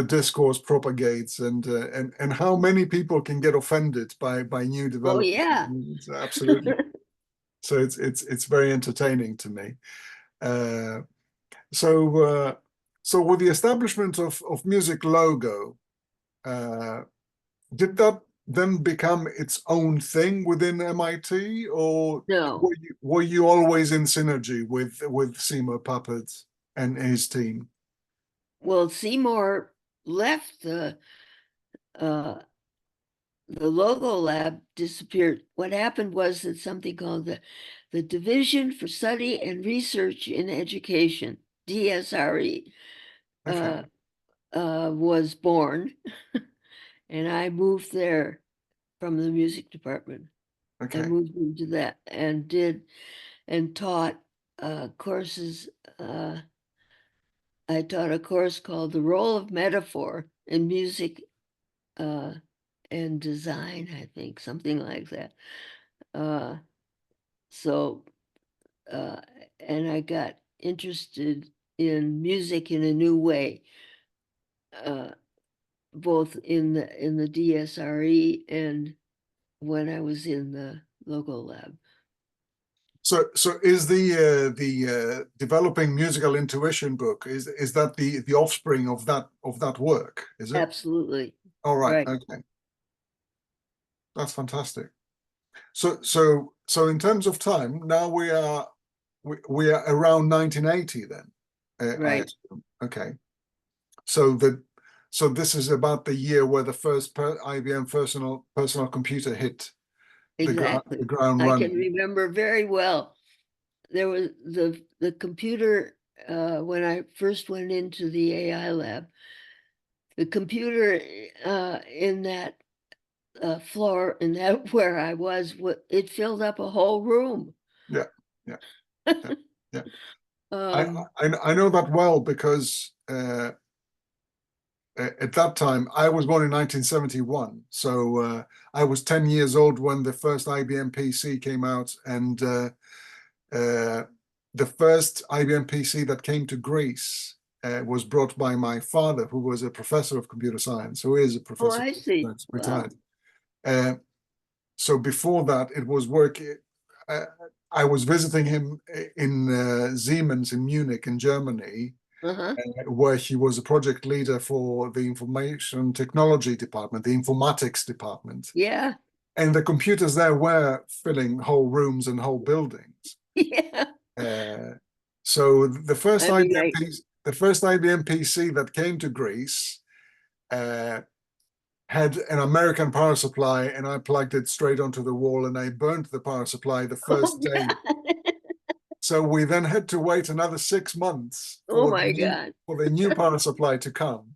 discourse propagates and how many people can get offended by new Oh developments. yeah. Absolutely. So it's very entertaining to me. Uh, so so with the establishment of Music Logo, uh, did that then become its own thing within MIT, or No. were you always in synergy with Seymour Papert and his team? Well, Seymour left uh the logo lab disappeared. What happened was that something called the Division for Study and Research in Education, DSRE, Okay, uh, was born, and I moved there from the music department. I okay, moved into that and did and taught courses. I taught a course called The Role of Metaphor in Music uh, and Design, I think, something like that. Uh, so, uh, and I got interested in music in a new way, uh, both in the DSRE and when I was in the logo lab. so is the developing musical intuition book, is that the offspring of that work, is it? Absolutely. All right, Right. okay, that's fantastic. So in terms of time, now we are around 1980 then, I Right. assume. Okay. So so this is about the year where the first IBM personal computer hit the Exactly. ground I can running. remember very well. There was the computer when I first went into the AI lab. The computer in that floor in that where I was, it filled up a whole room. Yeah, yeah, yeah, yeah. I Um, I know that well because at that time I was born in 1971, so I was 10 years old when the first IBM PC came out, and uh, the first IBM PC that came to Greece was brought by my father, who was a professor of computer science, who is a oh, professor of I computer see. science, Wow. retired. Uh, so before that, it was work. Uh, I was visiting him in Siemens in Munich, in Germany, Uh-huh. where he was a project leader for the information technology department, the informatics department. Yeah. And the computers there were filling whole rooms and whole buildings. Yeah. So the first I mean, IBM PC that came to Greece had an American power supply, and I plugged it straight onto the wall, and I burnt the power supply the first oh day. God. So we then had to wait another 6 months Oh my God. for the new power supply to come,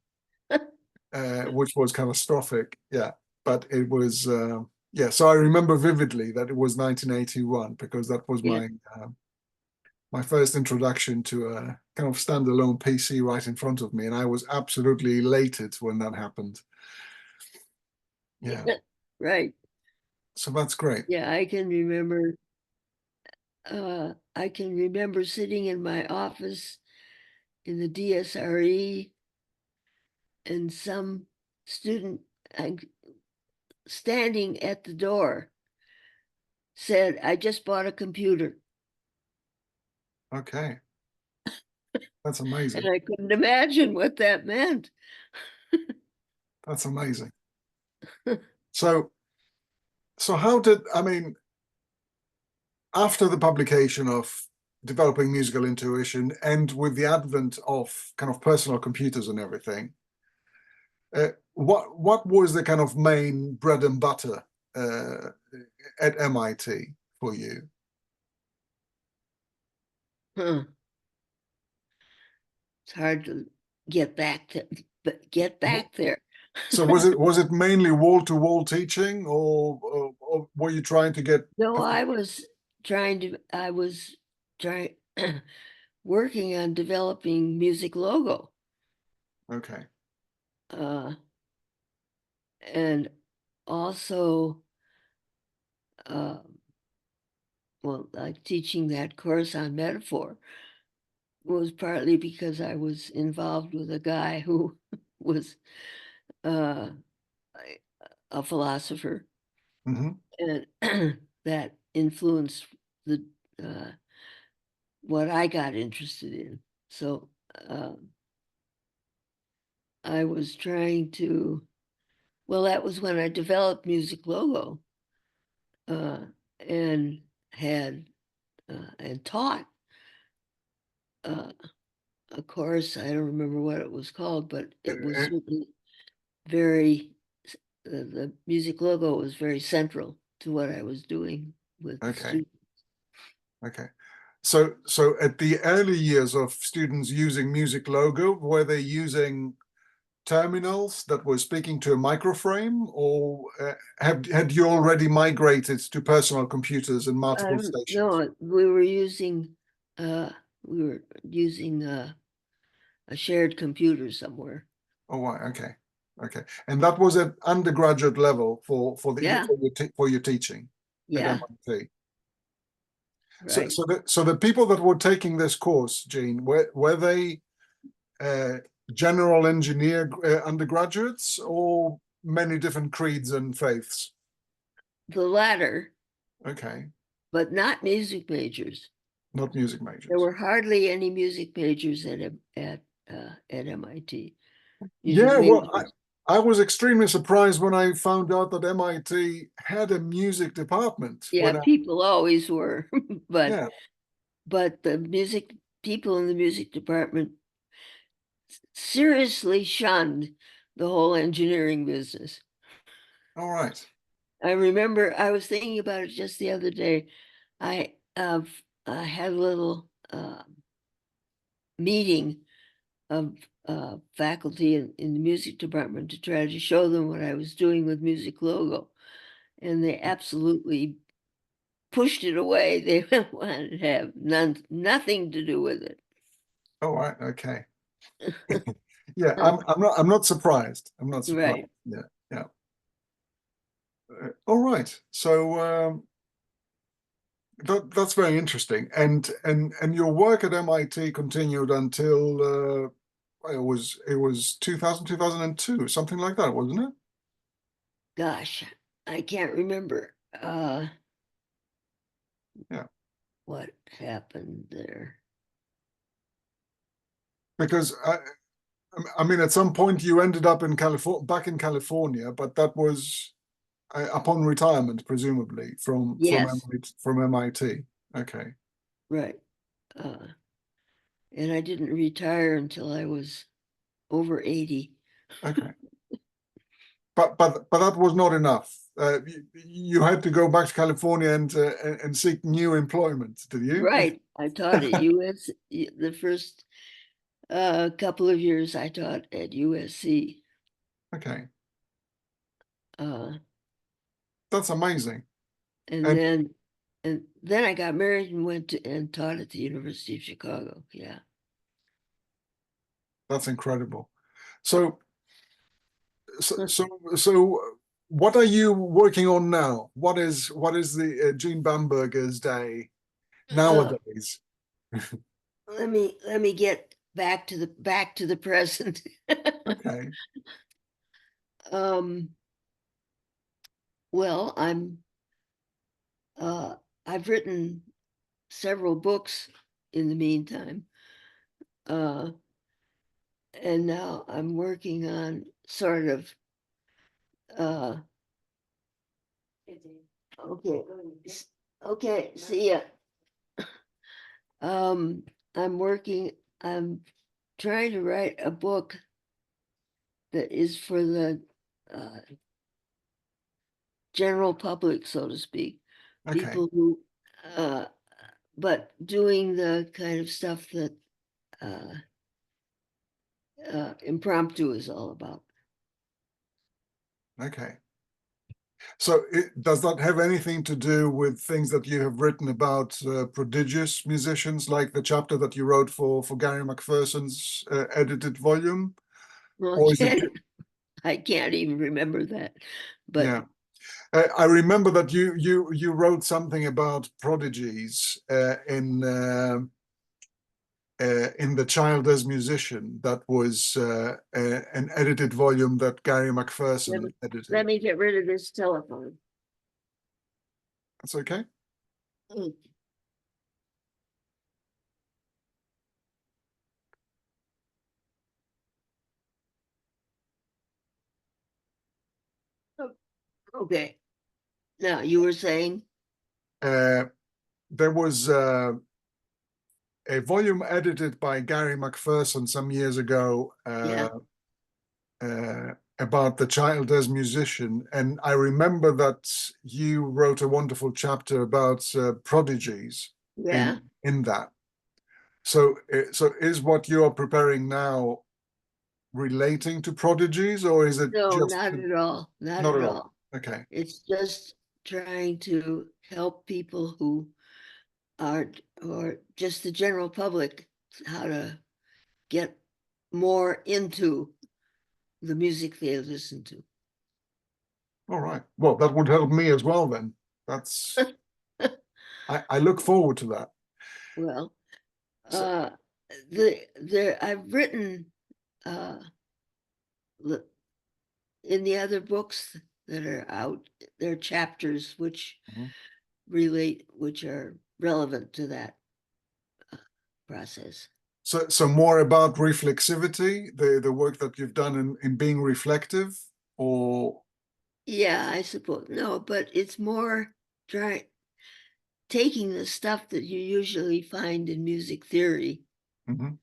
which was catastrophic. Yeah, but it was. Yeah, so I remember vividly that it was 1981 because that was Yeah. my first introduction to a kind of standalone PC right in front of me, and I was absolutely elated when that happened. Yeah, Right. so that's great. Yeah, I can remember sitting in my office in the DSRE and some student standing at the door said, "I just bought a computer." Okay, that's And amazing. I couldn't imagine what that meant. That's amazing. So, so how did, I mean, after the publication of Developing Musical Intuition and with the advent of kind of personal computers and everything, what was the kind of main bread and butter uh, at MIT for you? Huh. It's hard to get back there. So was it mainly wall-to-wall teaching, or were you trying to get? No, I was trying working on developing music logo. Okay, Uh, and also, uh, well, like teaching that course on metaphor was partly because I was involved with a guy who was uh, a philosopher, hmm and that influenced the uh, what I got interested in. So I was trying to, well, that was when I developed music logo uh, and had and taught uh, a course. I don't remember what it was called, but it was certainly very, the music logo was very central to what I was doing with the Okay, students. okay. So at the early years of students using Music Logo, were they using terminals that were speaking to a microframe, or had you already migrated to personal computers and I multiple don't stations? know. Uh, we were using a shared computer somewhere. Oh, right, okay, okay. And that was at undergraduate level Yeah, for your teaching at yeah, MIT. So right. so the people that were taking this course, Jeanne, were they uh, general engineer undergraduates, or many different creeds and faiths? The latter, Okay, but not music majors. not music There majors. were hardly any music majors at MIT. Music Yeah, well, majors. I was extremely surprised when I found out that MIT had a music department. Yeah, people always were, but Yeah, the music people in the music department seriously shunned the whole engineering business. all right. I remember I was thinking about it just the other day. I had a little meeting of faculty in the music department to try to show them what I was doing with Music Logo, and they absolutely pushed it away. They wanted to have nothing to do with it. All right, okay. Yeah, I'm not surprised. I'm not surprised. Right. Yeah, yeah. All right. So that's very interesting. And your work at MIT continued until it was 2000 2002, something like that, wasn't it? Gosh, I can't remember Yeah. what happened there. because I mean, at some point you ended up in back in California, but that was upon retirement, presumably Yes, from MIT. Okay, right. Uh, and I didn't retire until I was over 80. okay, but that was not enough. You had to go back to California and seek new employment, did you? Right. I taught at the first couple of years I taught at USC. Okay, Uh, that's amazing, and and then and then I got married and went to and taught at the University of Chicago. Yeah. that's incredible. So, so, what are you working on now? What is the Jeanne Bamberger's day Uh, nowadays? let me get back to the present. Okay, Um, well, uh, I've written several books in the meantime. Uh, and now I'm working on sort of uh okay. Okay, see ya. Um, I'm trying to write a book that is for the uh general public, so to speak. okay, People who uh but doing the kind of stuff that uh impromptu is all about. okay. So, does that have anything to do with things that you have written about prodigious musicians, like the chapter that you wrote for Gary McPherson's edited volume, Well, or is it? I can't even remember that, but Yeah, I remember that you wrote something about prodigies in The Child as Musician. That was an edited volume that Gary let McPherson me, edited. let me get rid of this telephone. That's okay. Mm. Okay. Now you were saying, Uh, there was a volume edited by Gary McPherson some years ago yeah, about the child as musician, and I remember that you wrote a wonderful chapter about prodigies yeah. in that. So is what you are preparing now relating to prodigies, or is it No, just not at all. Not not at at all? all. Okay, It's just trying to help people who are, or just the general public, how to get more into the music they listen to. all right. Well, that would help me as well then. That's I look forward to that. Well, So, uh, I've written uh, li- in the other books that are out, there are chapters mhm. which are relevant to that uh, process. So more about reflexivity, the work that you've done in being reflective, or Yeah, I suppose. No, but it's more trying taking the stuff that you usually find in music theory, Mhm.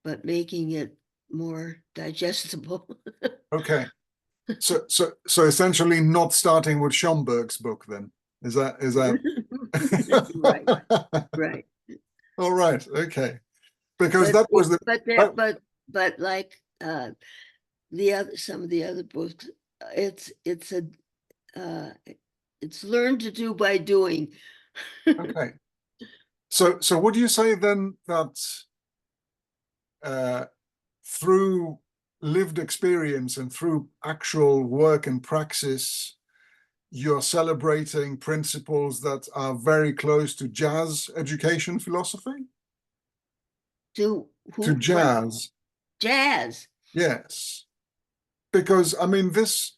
but making it more digestible. Okay. So essentially not starting with Schomburg's book then. Is that Right, right. all right, okay. Because But that was the but there that, but like the other some of the other books, it's a uh it's learned to do by doing. okay. So would you say then that uh through lived experience and through actual work and praxis, you're celebrating principles that are very close to jazz education philosophy? To To who what jazz, jazz? yes. Because I mean this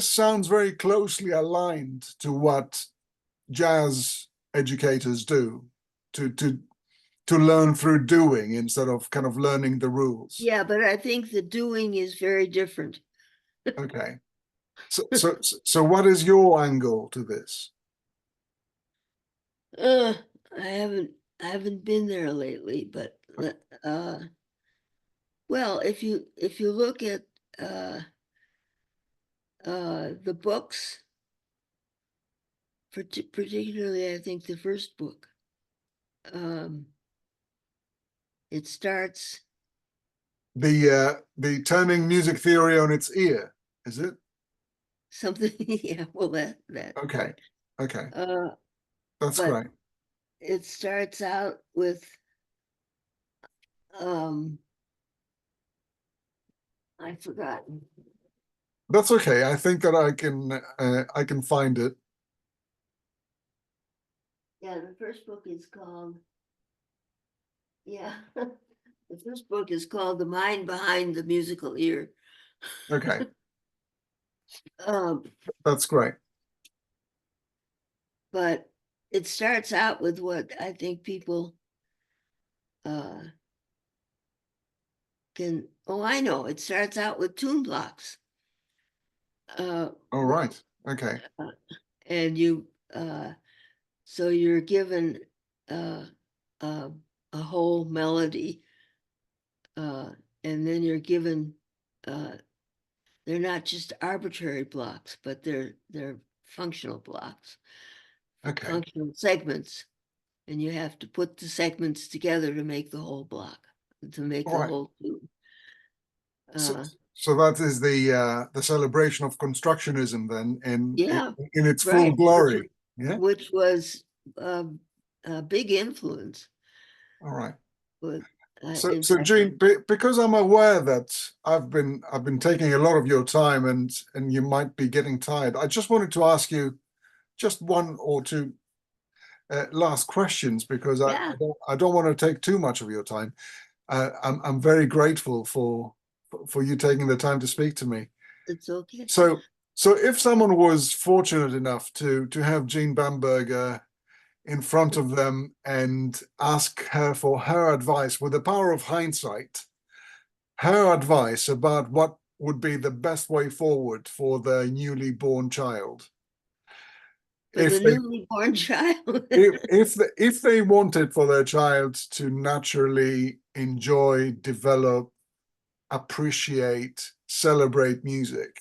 sounds very closely aligned to what jazz educators do to learn through doing instead of kind of learning the rules. Yeah, but I think the doing is very different. Okay. So what is your angle to this? Uh, I haven't been there lately, but well, if you look at the books, particularly I think the first book, um, it starts The turning music theory on its ear, is it? something, yeah, well that Okay. part. Okay. Uh, That's but great. it starts out with um I've forgotten. That's okay. I think that I can find it. Yeah, the first book is called, yeah, the first book is called The Mind Behind the Musical Ear. Okay. Um, That's great. but it starts out with what I think people uh can, oh, I know, it starts out with tune blocks. All right. Okay. Uh, and you so you're given uh, uh, a whole melody, uh, and then you're given uh, they're not just arbitrary blocks, but they're functional blocks, Okay. functional segments, and you have to put the segments together to make the whole block, to make All the right. whole tune. So, Uh, so that is the celebration of constructionism then yeah, in its full right, glory. Yeah. which was a big influence. All right. But So, in so fact, Jeanne, because I'm aware that I've been taking a lot of your time and you might be getting tired, I just wanted to ask you just one or two last questions because yeah, I don't want to take too much of your time. I'm very grateful for you taking the time to speak to me. it's okay. So so if someone was fortunate enough to have Jeanne Bamberger in front of them and ask her for her advice with the power of hindsight, her advice about what would be the best way forward for the newly born child. For the If they newly born child. if they wanted for their child to naturally enjoy, develop, appreciate, celebrate music,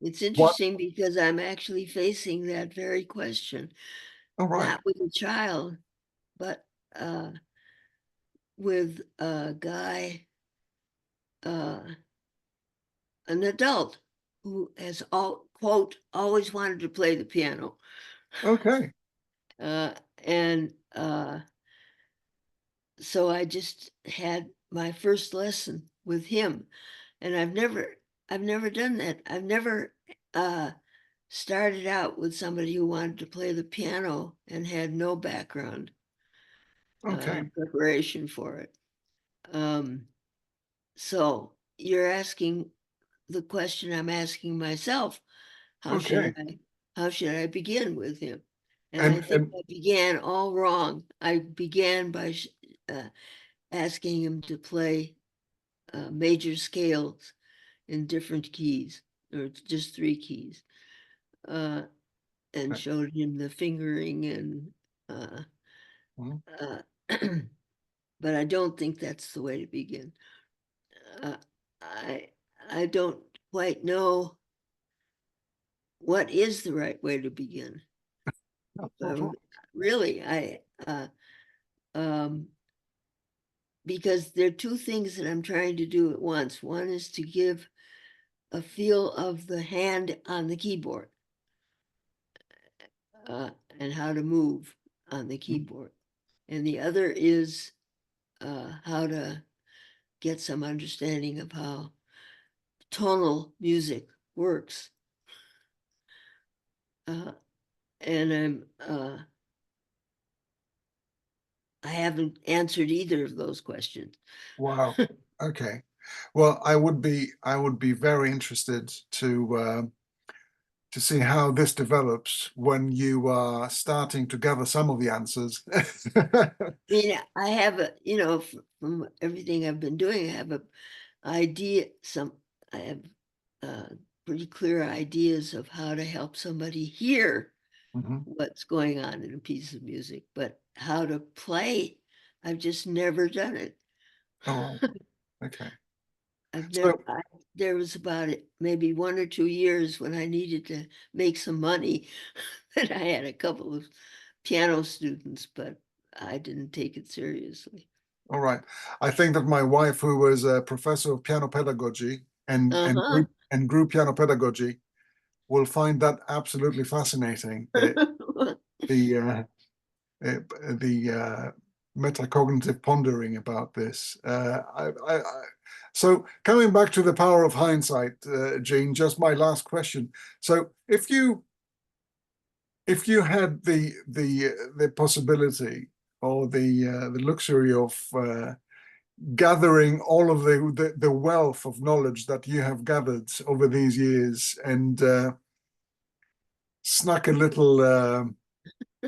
It's what? interesting because I'm actually facing that very question, All right. not with a child, but uh, with a guy, uh, an adult who has quote always wanted to play the piano, Okay. uh, and so I just had my first lesson with him, and I've never done that. I've never uh, started out with somebody who wanted to play the piano and had no background Okay. preparation for it. Um, so you're asking the question I'm asking myself, Okay. how should I begin with him? And I think And I began all wrong. I began by uh, asking him to play major scales in different keys, or just three keys, uh, and showed him the fingering and uh, mm, uh, but I don't think that's the way to begin. Uh, I I don't quite know what is the right way to begin. that's no Uh, problem. really, um, because there are two things that I'm trying to do at once. One is to give a feel of the hand on the keyboard and how to move on the Mm, keyboard, and the other is how to get some understanding of how tonal music works. Uh, and I haven't answered either of those questions. wow. Okay. Well, I would be very interested to see how this develops when you are starting to gather some of the answers. mean, I have a, from everything I've been doing, I have a idea, I have pretty clear ideas of how to help somebody hear Mhm. what's going on in a piece of music, but how to play, I've just never done it. Oh, okay. I've never, So, there was about maybe 1 or 2 years when I needed to make some money and I had a couple of piano students, but I didn't take it seriously. all right. I think that my wife, who was a professor of piano pedagogy Uh-huh. and group piano pedagogy, will find that absolutely fascinating. The metacognitive pondering about this. So coming back to the power of hindsight, Jeanne, just my last question. So if you had the possibility or the luxury of gathering all of the wealth of knowledge that you have gathered over these years and snuck a little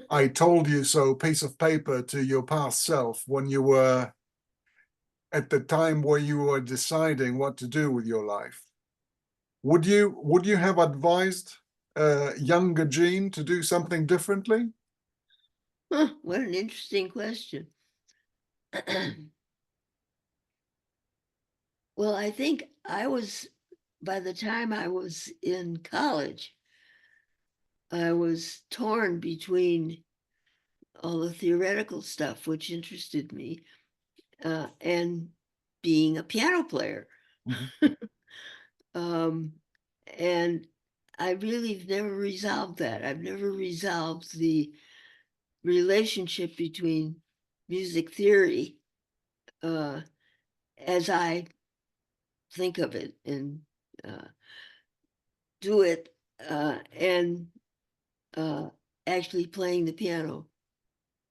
I told you so piece of paper to your past self when you were at the time where you were deciding what to do with your life, would you have advised younger Jeanne to do something differently? Huh, what an interesting question. Well, I think by the time I was in college, I was torn between all the theoretical stuff, which interested me, and being a piano player. Mhm. Um, and I really have never resolved that. I've never resolved the relationship between music theory uh, as I think of it and uh, do it and uh, actually playing the piano.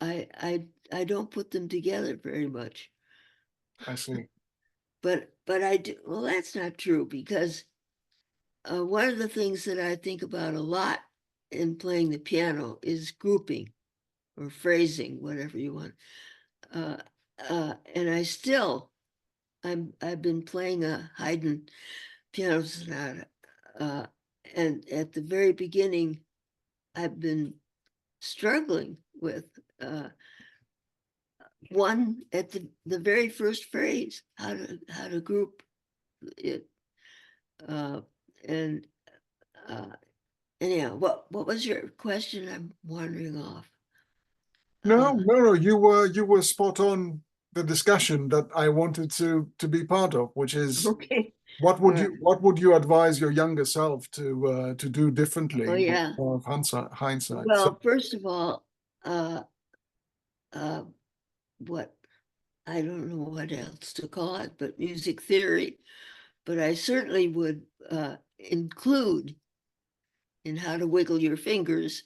I don't put them together very much. I see. But I do. Well, that's not true because one of the things that I think about a lot in playing the piano is grouping or phrasing, whatever you want. Uh, and I've been playing a Haydn piano sonata, uh, and at the very beginning, I've been struggling with uh, one at the very first phrase, how to group it. Uh, and uh, anyhow, what was your question? I'm wandering off. No, Uh, no, no. You were spot on the discussion that I wanted to be part of, which is okay. Uh, what would you advise your younger self to do oh differently with yeah. more of hindsight? So, Well, first of all, uh, uh, what I don't know what else to call it, but music theory. But I certainly would include in how to wiggle your fingers.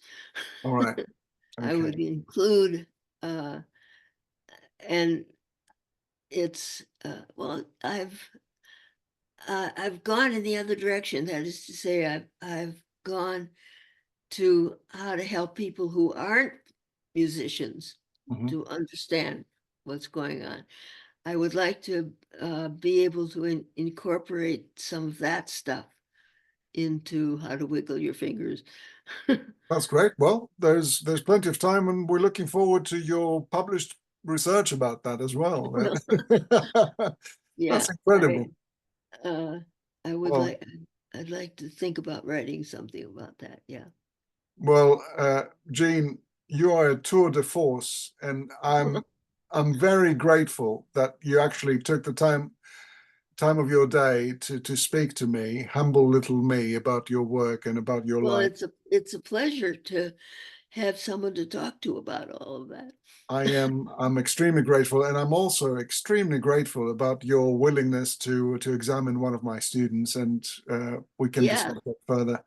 all right, I okay. would include, uh, and it's well, I've gone in the other direction. That is to say, I've gone to how to help people who aren't musicians Mhm. to understand what's going on. I would like to be able to incorporate some of that stuff into how to wiggle your fingers. That's great. Well, there's plenty of time, and we're looking forward to your published research about that as well. Well, yeah, That's incredible. uh, I would Well, like, I'd like to think about writing something about that. Yeah. well, Jeanne, you are a tour de force, and I'm very grateful that you actually took the time of your day to speak to me, humble little me, about your work and about your Well, life. it's a pleasure to have someone to talk to about all of that. I'm extremely grateful, and I'm also extremely grateful about your willingness to examine one of my students, and we can Yeah. discuss that further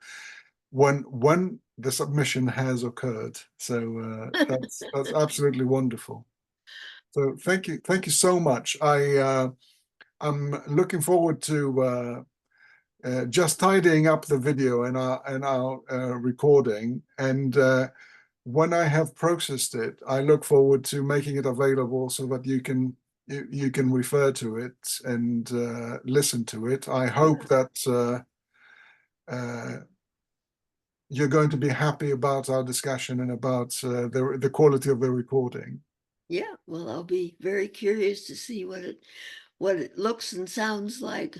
when the submission has occurred. So that's absolutely wonderful. So thank you so much. I'm looking forward to just tidying up the video and our recording. And when I have processed it, I look forward to making it available so that you can refer to it and listen to it. I hope that you're going to be happy about our discussion and about the quality of the recording. Yeah, well, I'll be very curious to see what it looks and sounds like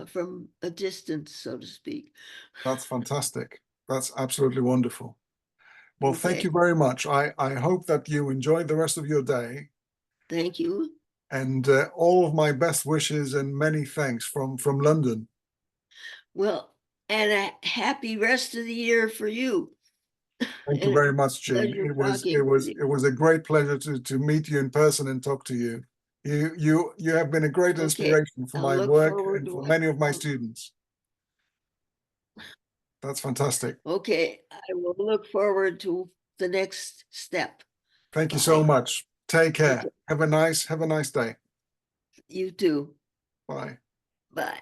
from a distance, so to speak. That's fantastic. That's absolutely wonderful. Well, thank you Okay, very much. I hope that you enjoy the rest of your day, thank you. and all of my best wishes and many thanks from London. Well, and a happy rest of the year for you. Thank you And very much, Jeanne. pleasure talking with you. It was a great pleasure to meet you in person and talk to you. You have been a great Okay, inspiration for I'll my look work forward and to for it. many of my students. That's fantastic. Okay, I will look forward to the next step. Thank you so Bye. much. Take care. Okay, Have a nice day. you too. Bye. Bye.